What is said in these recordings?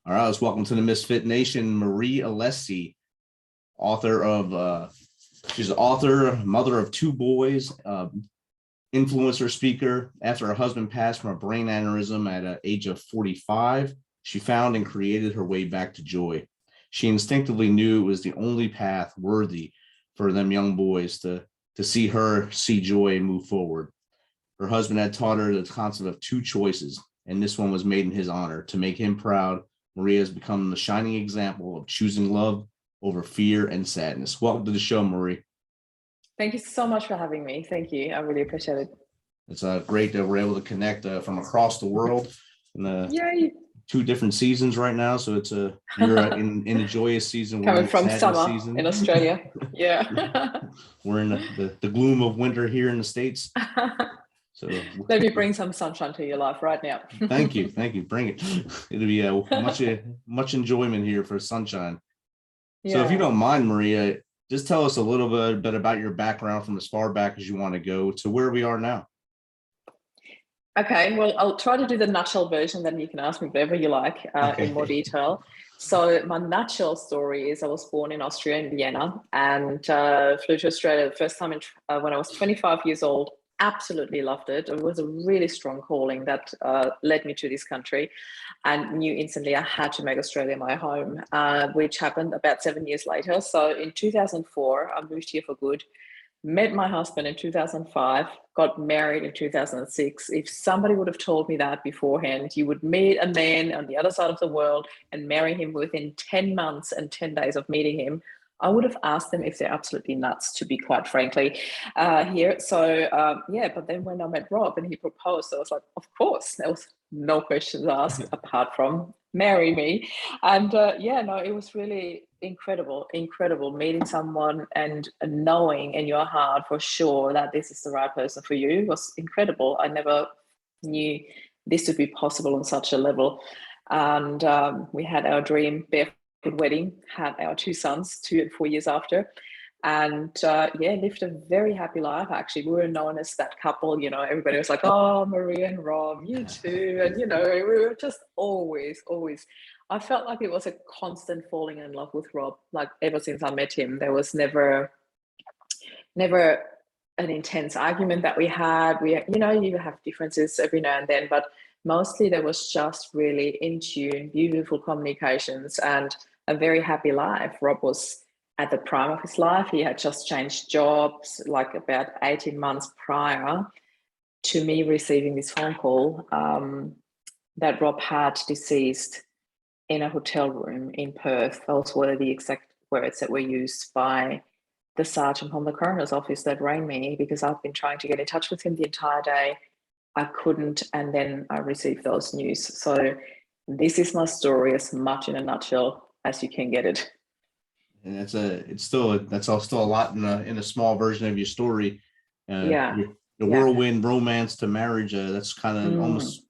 All right, let's welcome to the Misfit Nation, Marie Alessi, author of, she's an author, mother of two boys, influencer speaker. After her husband passed from a brain aneurysm at an age of 45, she found and created her way back to joy. She instinctively knew it was the only path worthy for them young boys to see her see joy and move forward. Her husband had taught her the concept of two choices, and this one was made in his honor. To make him proud, Maria has become the shining example of choosing love over fear and sadness. Welcome to the show, Marie. Thank you so much for having me. Thank you. I really appreciate it. It's great that we're able to connect from across the world in two different seasons right now. So it's you're in the joyous season. Coming from summer season in Australia. Yeah. We're in the gloom of winter here in the States. So let me bring some sunshine to your life right now. Thank you. Bring it. It'll be much enjoyment here for sunshine. Yeah. So if you don't mind, Maria, just tell us a little bit about your background from as far back as you want to go to where we are now. Okay, well, I'll try to do the nutshell version, then you can ask me whatever you like in more detail. So my nutshell story is I was born in Austria, in Vienna, and flew to Australia the first time when I was 25 years old. Absolutely loved it. It was a really strong calling that led me to this country, and knew instantly I had to make Australia my home, which happened about 7 years later. So in 2004, I moved here for good, met my husband in 2005, got married in 2006. If somebody would have told me that beforehand, you would meet a man on the other side of the world and marry him within 10 months and 10 days of meeting him, I would have asked them if they're absolutely nuts, to be quite frankly, here. So, but then when I met Rob and he proposed, I was like, of course, there was no questions asked apart from marry me. And it was really incredible meeting someone and knowing in your heart for sure that this is the right person for you was incredible. I never knew this would be possible on such a level. And we had our dream barefoot wedding, had our two sons 2 and 4 years after, and lived a very happy life. Actually, we were known as that couple. Everybody was like, oh, Maria and Rob, you too. And we were just always I felt like it was a constant falling in love with Rob. Like ever since I met him, there was never an intense argument that we had. You have differences every now and then, but mostly there was just really in tune, beautiful communications, and a very happy life. Rob was at the prime of his life. He had just changed jobs like about 18 months prior to me receiving this phone call that Rob had deceased in a hotel room in Perth. Those were the exact words that were used by the sergeant from the coroner's office that rang me, because I've been trying to get in touch with him the entire day. I couldn't, and then I received those news. So this is my story as much in a nutshell as you can get it. And that's still a lot in a small version of your story. The whirlwind romance to marriage. That's kind of almost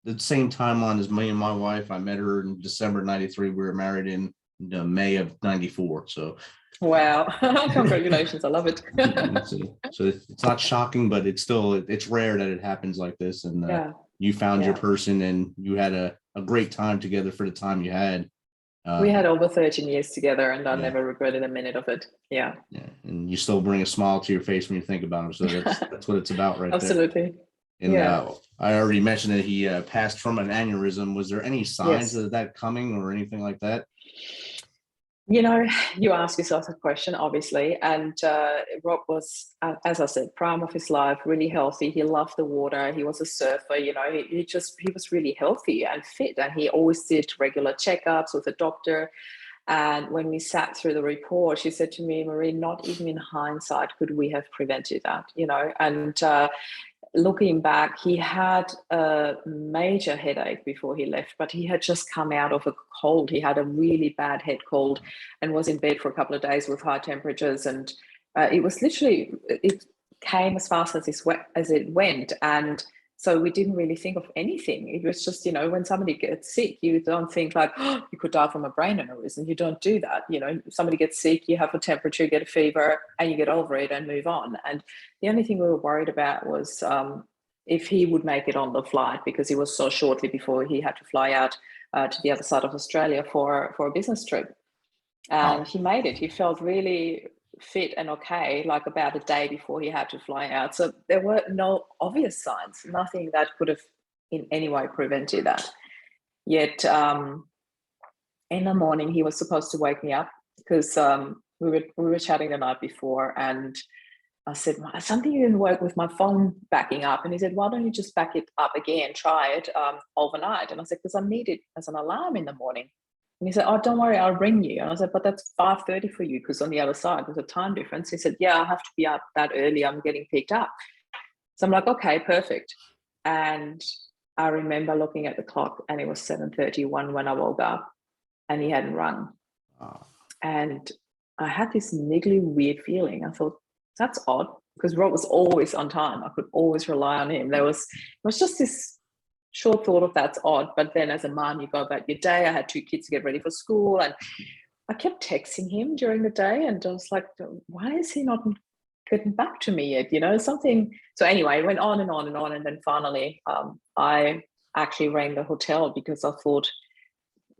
the same timeline as me and my wife. I met her in December '93. We were married in May of '94. So. Wow! Congratulations! I love it. So it's not shocking, but it's rare that it happens like this. And you found your person, and you had a great time together for the time you had. We had over 13 years together, and I never regretted a minute of it. Yeah. And you still bring a smile to your face when you think about him. So that's what it's about, right? Absolutely. There. And I already mentioned that he passed from an aneurysm. Was there any signs of that coming or anything like that? You ask yourself a question, obviously, and Rob was, as I said, prime of his life, really healthy. He loved the water. He was a surfer. He was really healthy and fit, and he always did regular checkups with a doctor. And when we sat through the report, she said to me, Marie, not even in hindsight could we have prevented that, and looking back, he had a major headache before he left, but he had just come out of a cold. He had a really bad head cold and was in bed for a couple of days with high temperatures. And it came as fast as it went. And so we didn't really think of anything. It was just, when somebody gets sick, you don't think like, oh, you could die from a brain aneurysm. You don't do that. If somebody gets sick, you have a temperature, get a fever, and you get over it and move on. And the only thing we were worried about was if he would make it on the flight, because it was so shortly before he had to fly out to the other side of Australia for a business trip. And he made it. He felt really fit and okay, like about a day before he had to fly out. So there were no obvious signs, nothing that could have in any way prevented that. Yet in the morning, he was supposed to wake me up because we were chatting the night before, and I said, something didn't work with my phone backing up. And he said, why don't you just back it up again, try it overnight? And I said, because I need it as an alarm in the morning. And he said, oh, don't worry, I'll ring you. And I said, but that's 5:30 for you, because on the other side, there's a time difference. He said, yeah, I have to be up that early. I'm getting picked up. So I'm like, okay, perfect. And I remember looking at the clock, and it was 7:31 when I woke up, and he hadn't rung. And I had this niggly weird feeling. I thought, that's odd, because Rob was always on time. I could always rely on him. It was just this short thought of that's odd. But then as a mom, you go about your day. I had 2 kids to get ready for school, and I kept texting him during the day, and I was like, why is he not getting back to me yet? Something. So anyway, it went on and on and on. And then finally, I actually rang the hotel, because I thought,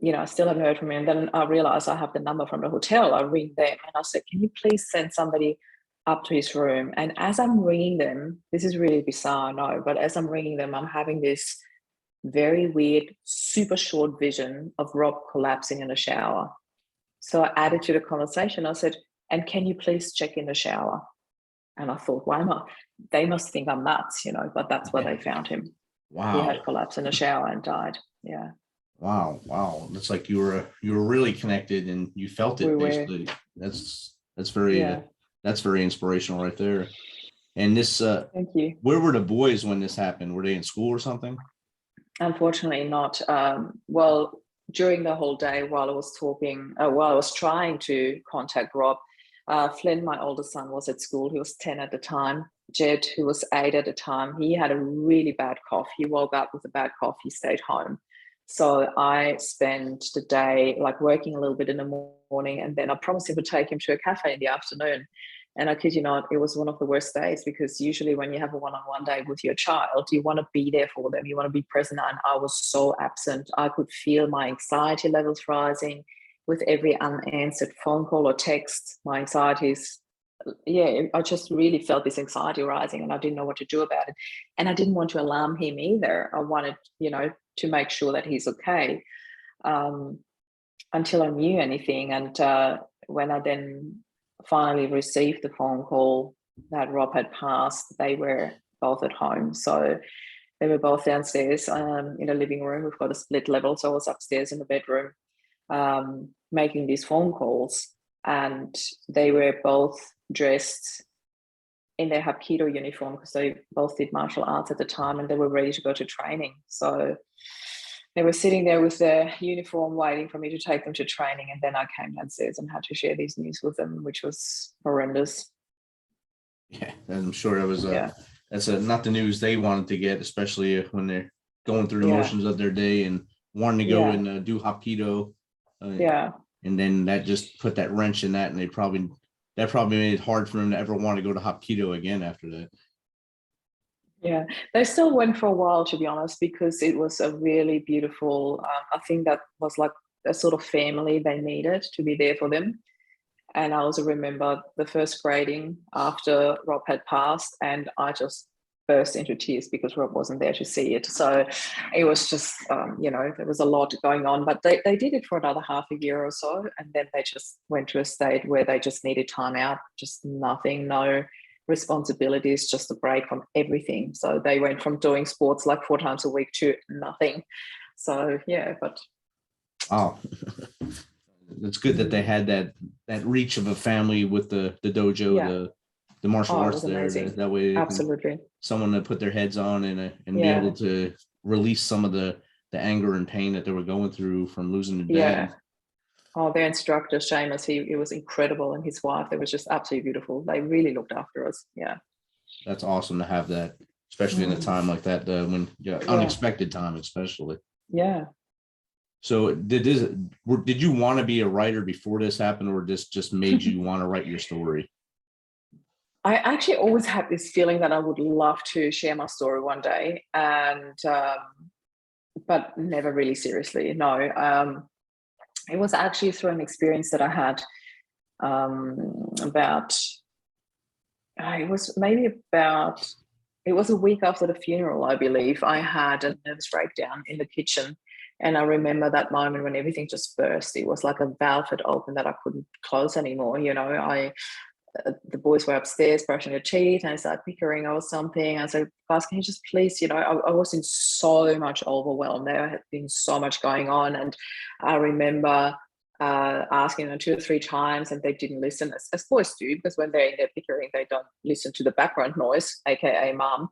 I still haven't heard from him. And then I realized I have the number from the hotel. I ring them and I said, can you please send somebody up to his room? And as I'm ringing them, this is really bizarre, I know, but as I'm ringing them, I'm having this very weird, super short vision of Rob collapsing in the shower. So I added to the conversation. I said, and can you please check in the shower? And I thought, why not? They must think I'm nuts, but that's where they found him. Wow. He had collapsed in the shower and died. Yeah. Wow. It's like you were really connected, and you felt it basically. That's very inspirational right there. And this, thank you. Where were the boys when this happened? Were they in school or something? Unfortunately not. Well, during the whole day while I was trying to contact Rob, Flynn, my oldest son, was at school. He was 10 at the time. Jed, who was 8 at the time, he had a really bad cough. He woke up with a bad cough. He stayed home. So I spent the day working a little bit in the morning, and then I promised him to take him to a cafe in the afternoon. And I kid you not, it was one of the worst days, because usually when you have a one-on-one day with your child, you want to be there for them. You want to be present. And I was so absent. I could feel my anxiety levels rising with every unanswered phone call or text. My anxieties, I just really felt this anxiety rising, and I didn't know what to do about it. And I didn't want to alarm him either. I wanted, to make sure that he's okay until I knew anything. And when I then finally received the phone call that Rob had passed, they were both at home. So they were both downstairs in the living room. We've got a split level. So I was upstairs in the bedroom making these phone calls, and they were both dressed in their Hapkido uniform, because they both did martial arts at the time, and they were ready to go to training. So they were sitting there with their uniform waiting for me to take them to training. And then I came downstairs and had to share these news with them, which was horrendous. Yeah, I'm sure it was that's not the news they wanted to get, especially when they're going through the motions of their day and wanting to go and do Hapkido. And then that just put that wrench in that, and that probably made it hard for them to ever want to go to Hapkido again after that. Yeah, they still went for a while, to be honest, because it was a really beautiful, I think that was like a sort of family they needed to be there for them. And I also remember the first grading after Rob had passed, and I just burst into tears because Rob wasn't there to see it. So it was just, there was a lot going on, but they did it for another half a year or so. And then they just went to a state where they just needed time out, just nothing, no responsibilities, just a break from everything. So they went from doing sports 4 times a week to nothing. So but wow. It's good that they had that reach of a family with the dojo, the martial arts there. That way, absolutely, someone to put their heads on and be able to release some of the anger and pain that they were going through from losing their dad. Oh, their instructor, Seamus, he was incredible, and his wife, they was just absolutely beautiful. They really looked after us. Yeah. That's awesome to have that, especially in a time like that, when unexpected time, especially. Yeah. So did you want to be a writer before this happened, or this just made you want to write your story? I actually always had this feeling that I would love to share my story one day. And but never really seriously. No, it was actually through an experience that I had about. It was maybe about. It was a week after the funeral, I believe. I had a nervous breakdown in the kitchen, and I remember that moment when everything just burst. It was like a valve had opened that I couldn't close anymore. The boys were upstairs brushing their teeth, and I started bickering or something. I said, guys, can you just please, I was in so much overwhelm. There had been so much going on. And I remember asking them 2 or 3 times, and they didn't listen, as boys do, because when they're in their bickering, they don't listen to the background noise, aka mum.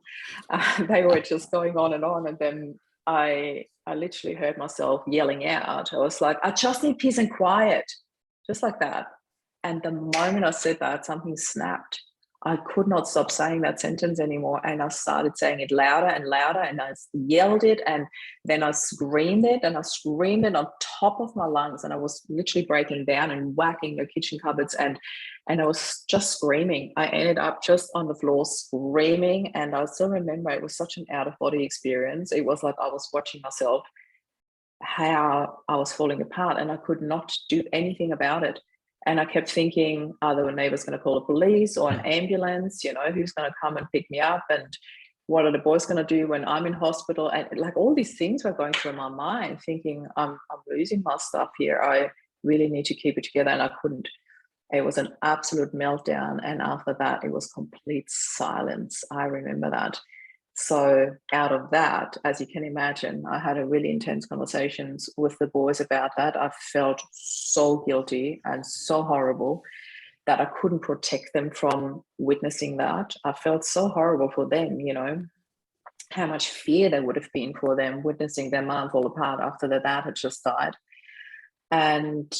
They were just going on. And then I literally heard myself yelling out. I was like, I just need peace and quiet, just like that. And the moment I said that, something snapped. I could not stop saying that sentence anymore. And I started saying it louder and louder. And I yelled it. And then I screamed it. And I screamed it on top of my lungs. And I was literally breaking down and whacking the kitchen cupboards. And I was just screaming. I ended up just on the floor screaming. And I still remember it was such an out-of-body experience. It was like I was watching myself, how I was falling apart. And I could not do anything about it. And I kept thinking, are the neighbors going to call the police or an ambulance? Who's going to come and pick me up? And what are the boys going to do when I'm in hospital? And like all these things were going through my mind, thinking, I'm losing my stuff here. I really need to keep it together. And I couldn't. It was an absolute meltdown. And after that, it was complete silence. I remember that. So out of that, as you can imagine, I had a really intense conversations with the boys about that. I felt so guilty and so horrible that I couldn't protect them from witnessing that. I felt so horrible for them, how much fear there would have been for them witnessing their mom fall apart after their dad had just died. And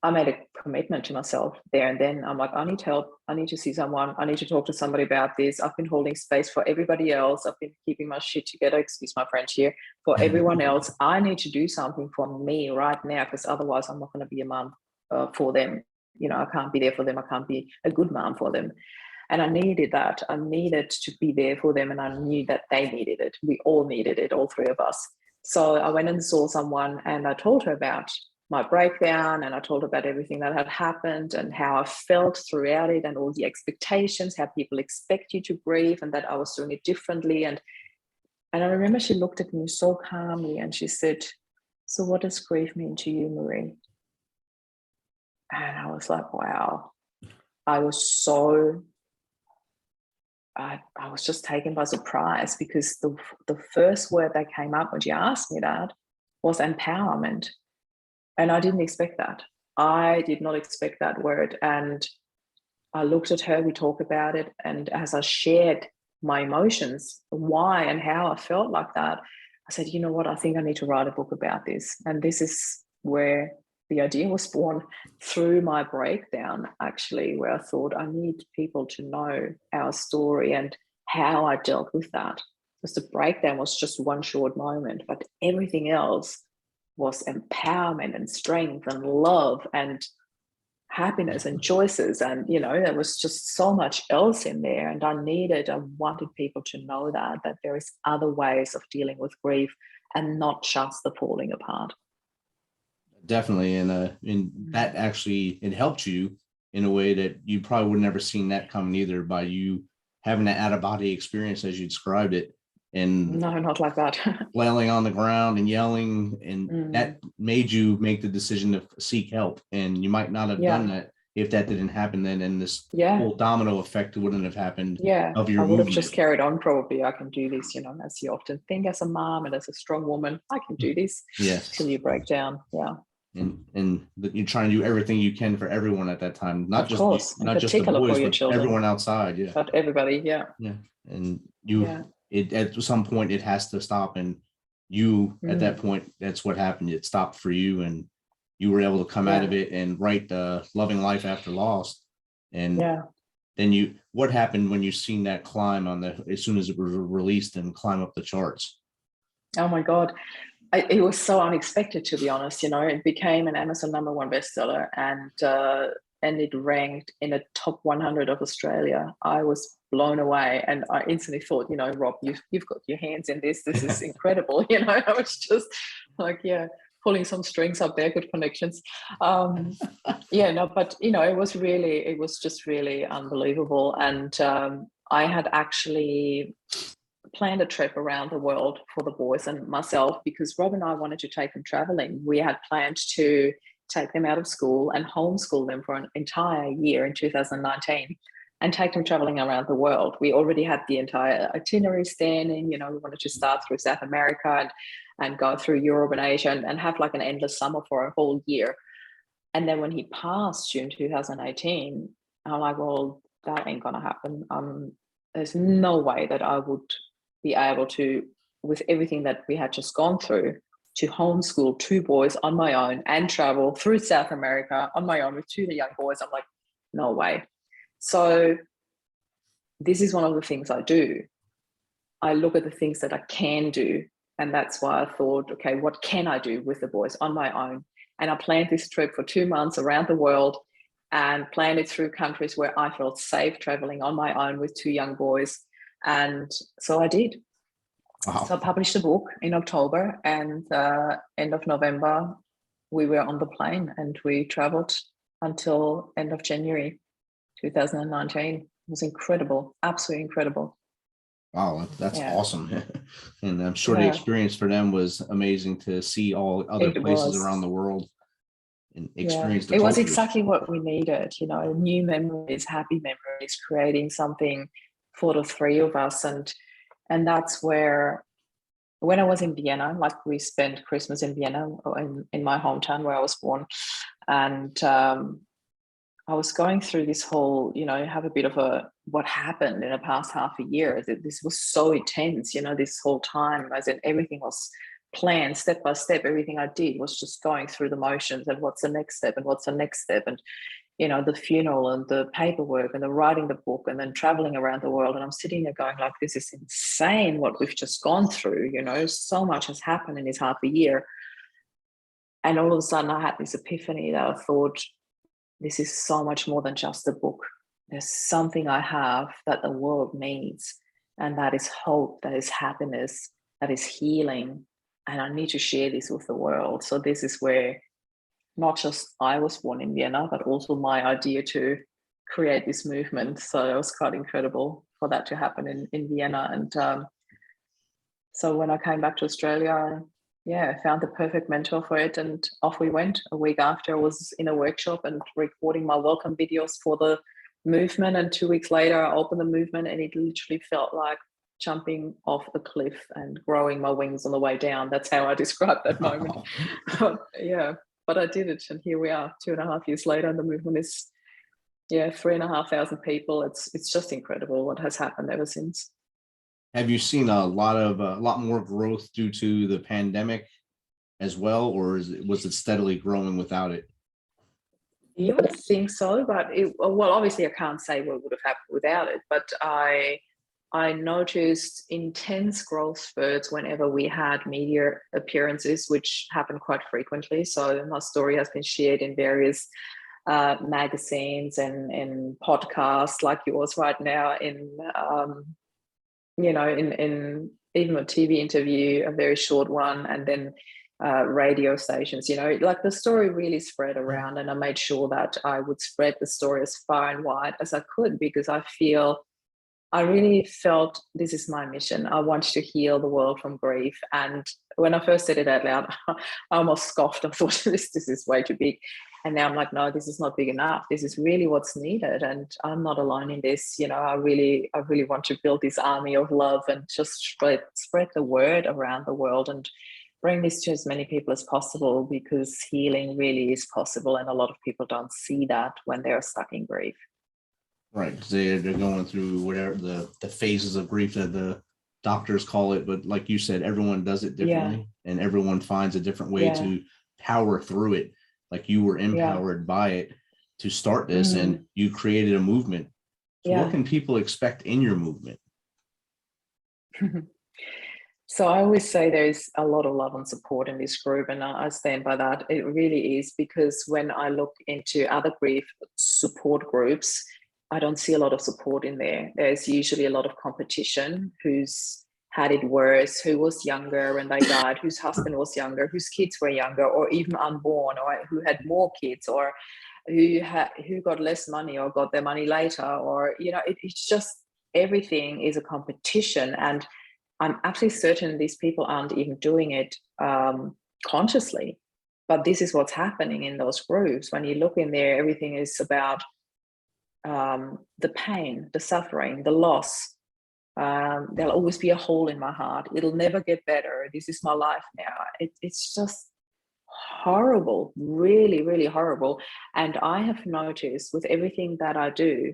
I made a commitment to myself there and then. I'm like, I need help. I need to see someone. I need to talk to somebody about this. I've been holding space for everybody else. I've been keeping my shit together, excuse my French here, for everyone else. I need to do something for me right now, because otherwise I'm not going to be a mom for them. I can't be there for them. I can't be a good mom for them. And I needed that. I needed to be there for them. And I knew that they needed it. We all needed it, all 3 of us. So I went and saw someone, and I told her about my breakdown, and I told her about everything that had happened and how I felt throughout it, and all the expectations, how people expect you to grieve, and that I was doing it differently. And I remember she looked at me so calmly and she said, so what does grief mean to you, Marie? And I was like, wow. I was just taken by surprise, because the first word that came up when she asked me that was empowerment. And I didn't expect that. I did not expect that word. And I looked at her, we talked about it. And as I shared my emotions, why and how I felt like that, I said, you know what, I think I need to write a book about this. And this is where the idea was born, through my breakdown, actually, where I thought I need people to know our story and how I dealt with that. Because the breakdown was just one short moment, but everything else was empowerment and strength and love and happiness and choices. And, there was just so much else in there. And I wanted people to know that there is other ways of dealing with grief and not just the falling apart. Definitely. And that actually, it helped you in a way that you probably would have never seen that coming either, by you having that out of body experience, as you described it. And no, not like that. flailing on the ground and yelling, and that made you make the decision to seek help. And you might not have done that if that didn't happen then, and this whole domino effect wouldn't have happened. Of your I would have movement. just carried on. Probably I can do this, as you often think as a mom and as a strong woman, I can do this. Till you break down. And you're trying to do everything you can for everyone at that time, not just the boys, but children, everyone outside. But everybody. And at some point it has to stop, and you at that point, that's what happened. It stopped for you, and you were able to come out of it and write the Loving Life After Loss. And then what happened when you seen that climb as soon as it was released and climb up the charts? Oh my God. It was so unexpected, to be honest. It became an Amazon #1 bestseller, and it ranked in the top 100 of Australia. I was blown away. And I instantly thought, you know, Rob, you've got your hands in this. This is incredible. You know, I was just like, yeah, pulling some strings up there, good connections. Yeah, no, but you know, it was just really unbelievable. And I had actually planned a trip around the world for the boys and myself, because Rob and I wanted to take them traveling. We had planned to take them out of school and homeschool them for an entire year in 2019 and take them traveling around the world. We already had the entire itinerary standing. You know, we wanted to start through South America and go through Europe and Asia and have like an endless summer for a whole year. And then when he passed June 2018, I'm like, well, that ain't gonna happen. There's no way that I would be able to, with everything that we had just gone through, to homeschool 2 boys on my own and travel through South America on my own with 2 young boys. I'm like, no way. So this is one of the things I do. I look at the things that I can do. And that's why I thought, okay, what can I do with the boys on my own? And I planned this trip for 2 months around the world and planned it through countries where I felt safe traveling on my own with 2 young boys. And so I did. Wow. So I published a book in October, and end of November, we were on the plane and we traveled until end of January 2019. It was incredible, absolutely incredible. Wow, that's Yeah. awesome. And I'm sure the Yeah. experience for them was amazing to see all other It places was. around the world and Yeah, experience the it was cultures. exactly what we needed, you know, new memories, happy memories, creating something for the 3 of us. And that's where, when I was in Vienna, like we spent Christmas in Vienna, or in my hometown where I was born. And I was going through this whole, you know, have a bit of what happened in the past half a year. This was so intense, you know, this whole time, as in everything was planned step by step. Everything I did was just going through the motions and what's the next step and what's the next step. And, you know, the funeral and the paperwork and the writing the book and then traveling around the world. And I'm sitting there going like, this is insane what we've just gone through, you know, so much has happened in this half a year. And all of a sudden I had this epiphany that I thought, this is so much more than just a book. There's something I have that the world needs, and that is hope, that is happiness, that is healing. And I need to share this with the world. So this is where not just I was born in Vienna, but also my idea to create this movement. So it was quite incredible for that to happen in Vienna. And so when I came back to Australia, I found the perfect mentor for it, and off we went. A week after, I was in a workshop and recording my welcome videos for the movement, and 2 weeks later I opened the movement, and it literally felt like jumping off a cliff and growing my wings on the way down. That's how I describe that moment. But I did it, and here we are 2.5 years later, and the movement is 3,500 people. It's just incredible what has happened ever since. Have you seen a lot more growth due to the pandemic as well, or was it steadily growing without it? You would think so, but obviously I can't say what would have happened without it. But I noticed intense growth spurts whenever we had media appearances, which happened quite frequently. So my story has been shared in various magazines and podcasts like yours right now, in even a TV interview, a very short one, and then radio stations, you know, like the story really spread around, and I made sure that I would spread the story as far and wide as I could, because I really felt this is my mission. I want to heal the world from grief. And when I first said it out loud, I almost scoffed. I thought this is way too big. And now I'm like, no, this is not big enough. This is really what's needed. And I'm not alone in this. You know, I really want to build this army of love and just spread the word around the world and bring this to as many people as possible, because healing really is possible. And a lot of people don't see that when they're stuck in grief. Right. They're going through whatever the phases of grief that the doctors call it. But like you said, everyone does it differently, and everyone finds a different way to power through it. Like you were empowered by it to start this, and you created a movement. So what can people expect in your movement? So I always say there's a lot of love and support in this group, and I stand by that. It really is, because when I look into other grief support groups, I don't see a lot of support in there. There's usually a lot of competition, who's had it worse, who was younger when they died, whose husband was younger, whose kids were younger, or even unborn, or who had more kids, or who got less money or got their money later, or it's just everything is a competition. And I'm absolutely certain these people aren't even doing it consciously, but this is what's happening in those groups. When you look in there, everything is about the pain, the suffering, the loss. There'll always be a hole in my heart. It'll never get better. This is my life now. It's just horrible, really, really horrible. And I have noticed with everything that I do,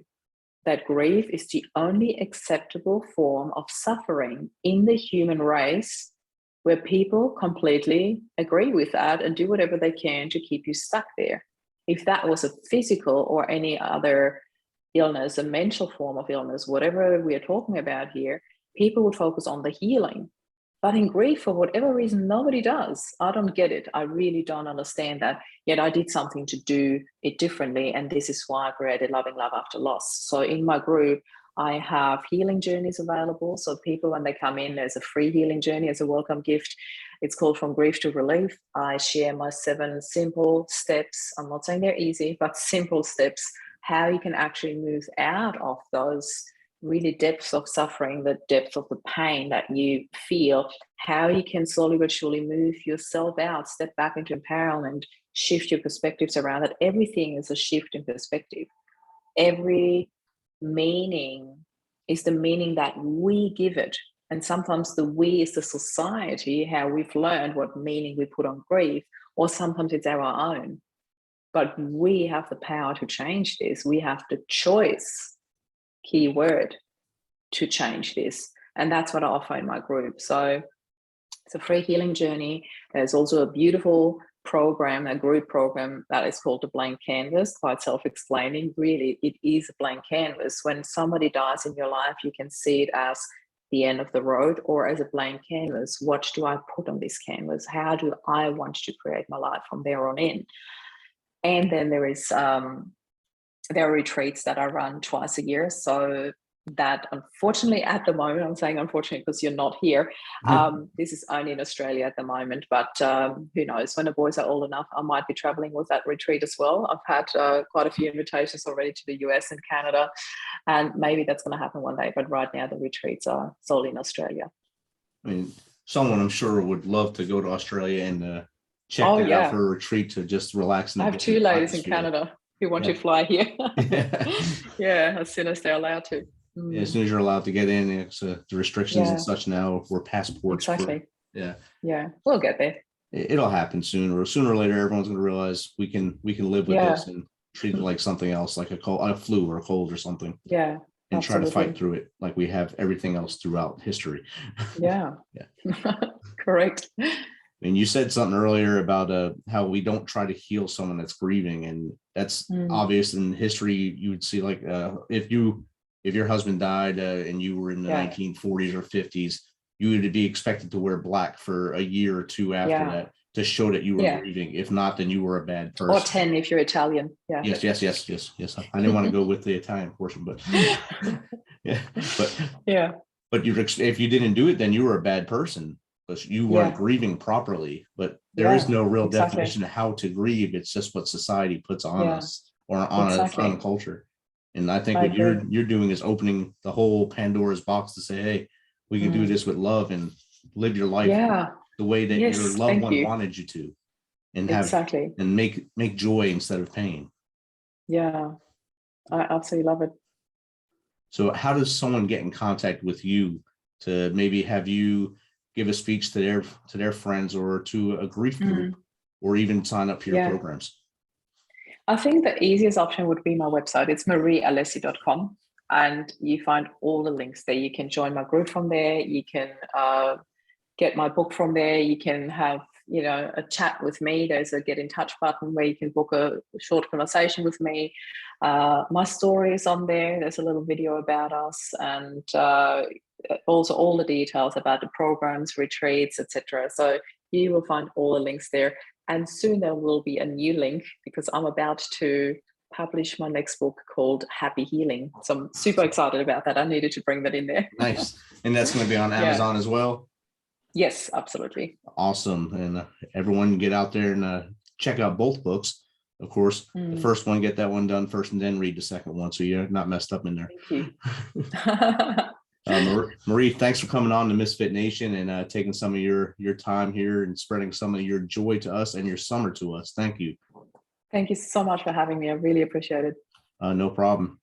that grief is the only acceptable form of suffering in the human race, where people completely agree with that and do whatever they can to keep you stuck there. If that was a physical or any other illness, a mental form of illness, whatever we are talking about here, people would focus on the healing. But in grief, for whatever reason, nobody does. I don't get it. I really don't understand that. Yet I did something to do it differently. And this is why I created Loving Love After Loss. So in my group, I have healing journeys available. So people, when they come in, there's a free healing journey as a welcome gift. It's called From Grief to Relief. I share my 7 simple steps. I'm not saying they're easy, but simple steps, how you can actually move out of those really depths of suffering, the depth of the pain that you feel, how you can slowly but surely move yourself out, step back into empowerment, shift your perspectives around it. Everything is a shift in perspective. Every meaning is the meaning that we give it. And sometimes the we is the society, how we've learned what meaning we put on grief, or sometimes it's our own. But we have the power to change this. We have the choice, key word, to change this. And that's what I offer in my group. So it's a free healing journey. There's also a beautiful program, a group program that is called The Blank Canvas, quite self-explaining. Really, it is a blank canvas. When somebody dies in your life, you can see it as the end of the road or as a blank canvas. What do I put on this canvas? How do I want to create my life from there on in? And then there are retreats that I run twice a year. So that, unfortunately, at the moment, I'm saying unfortunately because you're not here, this is only in Australia at the moment, but who knows, when the boys are old enough, I might be traveling with that retreat as well. I've had quite a few invitations already to the US and Canada, and maybe that's going to happen one day, but right now the retreats are solely in Australia. I mean, someone I'm sure would love to go to Australia and check that out for a retreat to just relax. I have 2 ladies in Canada who want to fly here. Yeah, as soon as they're allowed to. Yeah, as soon as you're allowed to get in, it's the restrictions and such now were passports. Exactly. Yeah, we'll get there. It'll happen sooner or later. Everyone's going to realize we can live with this and treat it like something else, like a flu or a cold or something. Yeah, and try to fight through it like we have everything else throughout history. Yeah. Correct. I mean, you said something earlier about how we don't try to heal someone that's grieving, and that's obvious in history. You would see, like, if your husband died and you were in the 1940s or 50s, you would be expected to wear black for a year or 2 after that to show that you were grieving. If not, then you were a bad person. Or 10 if you're Italian. Yeah. Yes. I didn't want to go with the Italian portion, but but if you didn't do it, then you were a bad person. But you weren't grieving properly. But there is no real definition of how to grieve. It's just what society puts on us or on a culture. And I think what you're doing is opening the whole Pandora's box to say, hey, we can do this with love and live your life the way that your loved one wanted you to, and have and make joy instead of pain. Yeah, I absolutely love it. So how does someone get in contact with you to maybe have you give a speech to their friends or to a grief group, or even sign up for your programs? I think the easiest option would be my website. It's mariealessi.com, and you find all the links there. You can join my group from there. You can get my book from there. You can have a chat with me. There's a get in touch button where you can book a short conversation with me. My story is on there. There's a little video about us, and also all the details about the programs, retreats, etc. So you will find all the links there. And soon there will be a new link, because I'm about to publish my next book called Happy Healing. So I'm super excited about that. I needed to bring that in there. Nice. And that's going to be on Amazon as well? Yes, absolutely. Awesome. And everyone get out there and check out both books. Of course, the first one, get that one done first and then read the second one, so you're not messed up in there. Thank you. Marie, thanks for coming on to Misfit Nation and taking some of your time here and spreading some of your joy to us and your summer to us. Thank you. Thank you so much for having me. I really appreciate it. No problem.